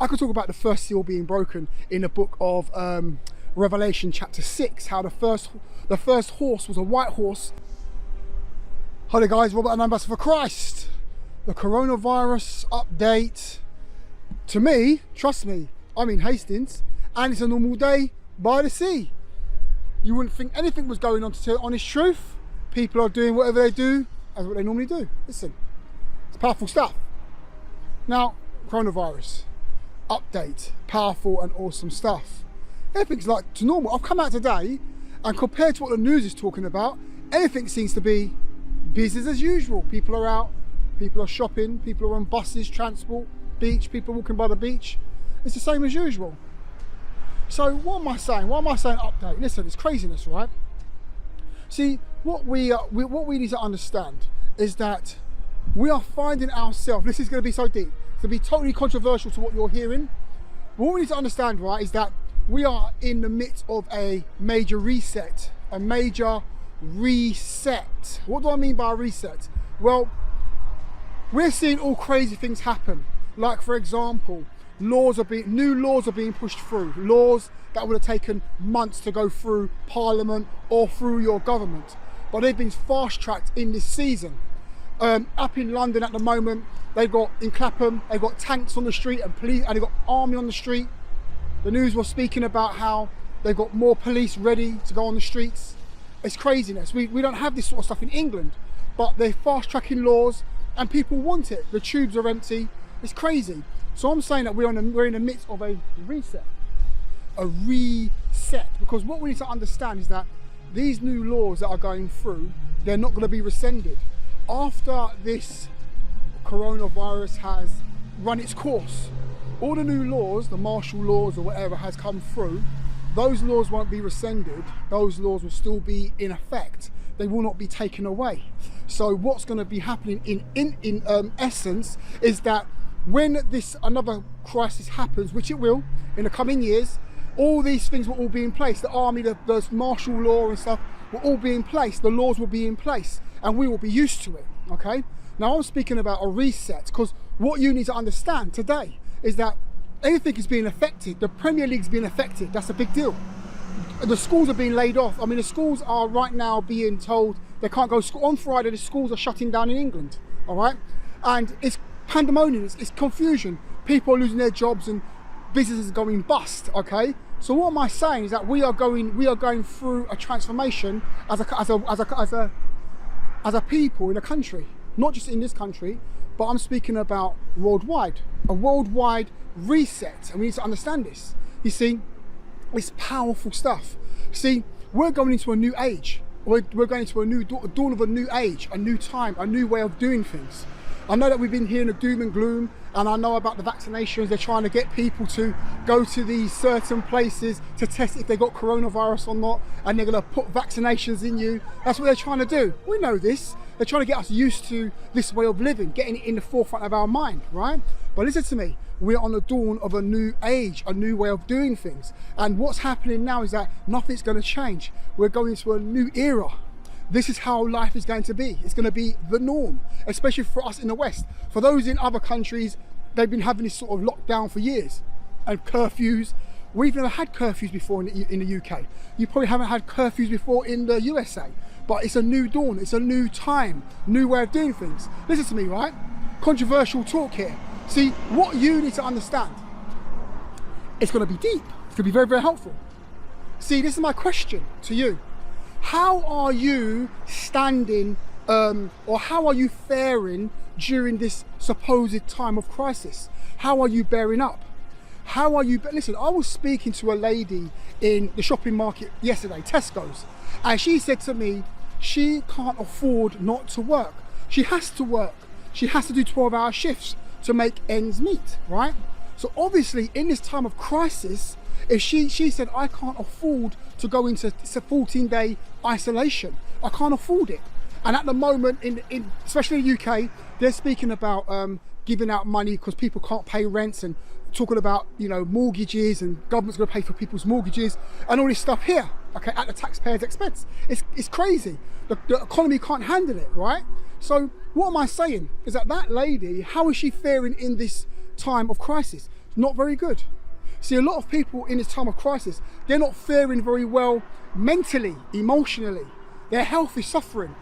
I could talk about the first seal being broken in the book of Revelation chapter 6, how the first horse was a white horse. Hi there guys, Robert, an ambassador for Christ. The coronavirus update. To me, trust me, I'm in Hastings and it's a normal day by the sea. You wouldn't think anything was going on, to tell honest truth. People are doing whatever they do as what they normally do. Listen, it's powerful stuff. Now, coronavirus update, powerful and awesome stuff. Everything's like to normal. I've come out today and compared to what the news is talking about, everything seems to be business as usual. People are out, people are shopping, people are on buses, transport, beach, people walking by the beach. It's the same as usual. So what am I saying? Why am I saying update? Listen, it's craziness, right? See, what we need to understand is that we are finding ourselves, this is going to be so deep, it's going to be totally controversial to what you're hearing. But what we need to understand, right, is that we are in the midst of a major reset, a major reset. What do I mean by a reset? Well, we're seeing all crazy things happen. Like, for example, new laws are being pushed through, laws that would have taken months to go through Parliament or through your government, but they've been fast-tracked in this season. Up in London at the moment, they've got, in Clapham, they've got tanks on the street and police, and they've got army on the street. The news was speaking about how they've got more police ready to go on the streets. It's craziness. We don't have this sort of stuff in England, but they're fast-tracking laws and people want it. The tubes are empty. It's crazy. So I'm saying that we're in the midst of a reset. A reset. Because what we need to understand is that these new laws that are going through, they're not going to be rescinded. After this coronavirus has run its course, all the new laws, the martial laws or whatever has come through, those laws won't be rescinded. Those laws will still be in effect. They will not be taken away. So what's going to be happening in essence is that when another crisis happens, which it will in the coming years, all these things will all be in place. The army, the martial law and stuff will all be in place. The laws will be in place and we will be used to it, okay? Now I'm speaking about a reset, because what you need to understand today is that everything is being affected. The Premier League's being affected. That's a big deal. The schools are being laid off. I mean, the schools are right now being told they can't go to school. On Friday, the schools are shutting down in England, all right? And it's pandemonium, it's confusion. People are losing their jobs and businesses are going bust, okay? So what am I saying is that we are going through a transformation as a people in a country, not just in this country, but I'm speaking about worldwide, a worldwide reset, and we need to understand this. You see, it's powerful stuff. See, we're going into a new age. We're going into a dawn of a new age, a new time, a new way of doing things. I know that we've been hearing the doom and gloom, and I know about the vaccinations. They're trying to get people to go to these certain places to test if they got coronavirus or not, and they're going to put vaccinations in you. That's what they're trying to do. We know this. They're trying to get us used to this way of living, getting it in the forefront of our mind, right? But listen to me. We're on the dawn of a new age, a new way of doing things. And what's happening now is that nothing's going to change. We're going into a new era. This is how life is going to be. It's going to be the norm, especially for us in the West. For those in other countries, they've been having this sort of lockdown for years and curfews. We've never had curfews before in the UK. You probably haven't had curfews before in the USA, but it's a new dawn. It's a new time, new way of doing things. Listen to me, right? Controversial talk here. See, what you need to understand, it's going to be deep. It's going to be very, very helpful. See, this is my question to you. How are you standing or how are you faring during this supposed time of crisis? How are you bearing up? How are you? Listen, I was speaking to a lady in the shopping market yesterday, Tesco's, and she said to me, she can't afford not to work. She has to work. She has to do 12-hour shifts to make ends meet, right? So obviously in this time of crisis, if she said, I can't afford to go into a 14-day isolation. I can't afford it. And at the moment, especially in the UK, they're speaking about giving out money because people can't pay rents, and talking about, you know, mortgages, and government's going to pay for people's mortgages and all this stuff here, okay, at the taxpayer's expense. It's crazy. The economy can't handle it, right? So what am I saying is that lady, how is she faring in this time of crisis? Not very good. See, a lot of people in this time of crisis, they're not faring very well mentally, emotionally. Their health is suffering.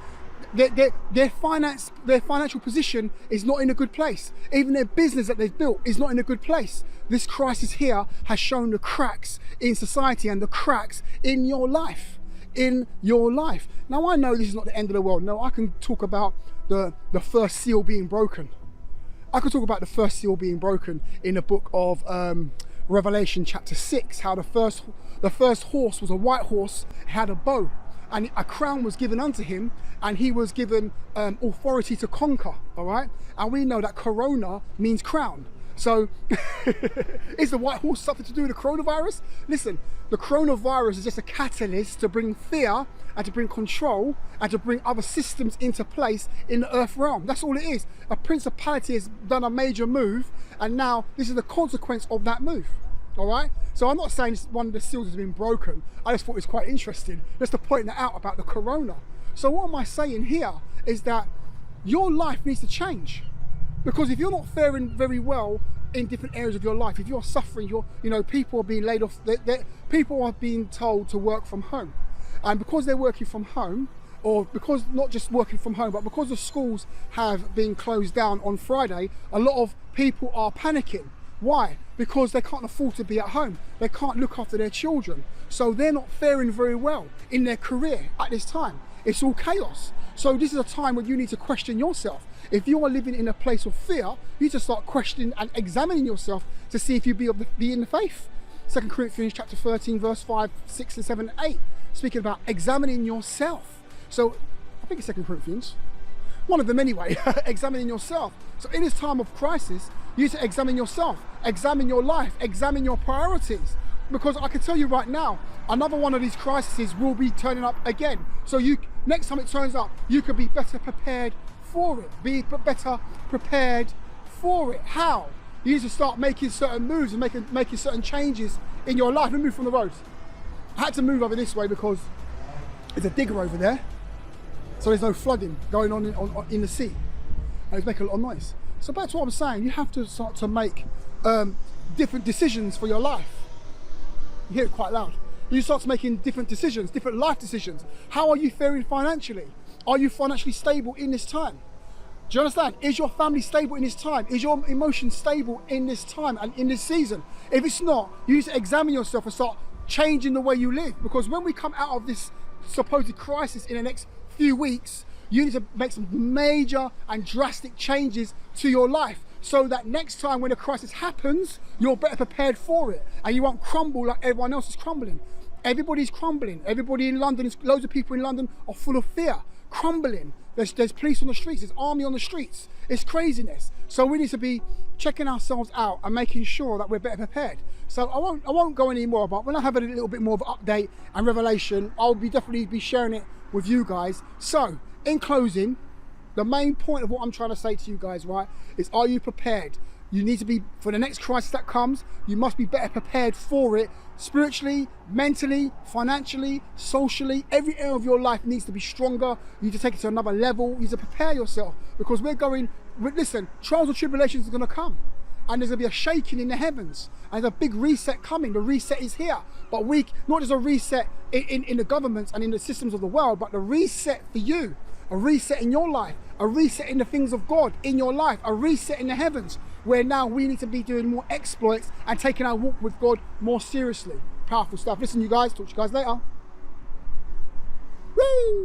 Their financial position is not in a good place. Even their business that they've built is not in a good place. This crisis here has shown the cracks in society and the cracks in your life. Now, I know this is not the end of the world. No, I can talk about the first seal being broken. I could talk about the first seal being broken in the book of Revelation chapter 6, how the first horse was a white horse, had a bow, and a crown was given unto him, and he was given authority to conquer, all right? And we know that corona means crown. So is the white horse something to do with the coronavirus? Listen, the coronavirus is just a catalyst to bring fear and to bring control and to bring other systems into place in the earth realm. That's all it is. A principality has done a major move, and now this is the consequence of that move. All right, so I'm not saying one of the seals has been broken. I just thought it was quite interesting just to point that out about the corona. So what am I saying here is that your life needs to change. Because if you're not faring very well in different areas of your life, if you're suffering, people are being laid off, people are being told to work from home. And because they're working from home, or because not just working from home, but because the schools have been closed down on Friday, a lot of people are panicking. Why? Because they can't afford to be at home. They can't look after their children. So they're not faring very well in their career at this time. It's all chaos. So this is a time when you need to question yourself. If you are living in a place of fear, you need to start questioning and examining yourself to see if you be in the faith. 2 Corinthians chapter 13, verse 5, 6, and 7, and 8, speaking about examining yourself. So I think it's 2 Corinthians. One of them anyway, examining yourself. So in this time of crisis, you need to examine yourself, examine your life, examine your priorities. Because I can tell you right now, another one of these crises will be turning up again. So next time it turns up, you could be better prepared for it. Be better prepared for it. How? You need to start making certain moves and making certain changes in your life. Let me move from the road. I had to move over this way because there's a digger over there. So there's no flooding going on in the sea. And it's making a lot of noise. So back to what I'm saying, you have to start to make different decisions for your life. You hear it quite loud. You start making different decisions, different life decisions. How are you faring financially? Are you financially stable in this time? Do you understand? Is your family stable in this time? Is your emotion stable in this time and in this season? If it's not, you need to examine yourself and start changing the way you live. Because when we come out of this supposed crisis in the next few weeks, you need to make some major and drastic changes to your life, so that next time when a crisis happens, you're better prepared for it and you won't crumble like everyone else is crumbling. Everybody's crumbling. Everybody in London, loads of people in London are full of fear, crumbling. There's police on the streets, there's army on the streets. It's craziness. So we need to be checking ourselves out and making sure that we're better prepared. So I won't go any more, but when I have a little bit more of an update and revelation, I'll definitely be sharing it with you guys. So in closing, the main point of what I'm trying to say to you guys, right, is are you prepared? You need to be, for the next crisis that comes, you must be better prepared for it, spiritually, mentally, financially, socially. Every area of your life needs to be stronger. You need to take it to another level. You need to prepare yourself, because listen, trials and tribulations are going to come. And there's going to be a shaking in the heavens. And there's a big reset coming. The reset is here. But not just a reset in the governments and in the systems of the world, but the reset for you. A reset in your life. A reset in the things of God in your life. A reset in the heavens. Where now we need to be doing more exploits and taking our walk with God more seriously. Powerful stuff. Listen, you guys. Talk to you guys later. Woo!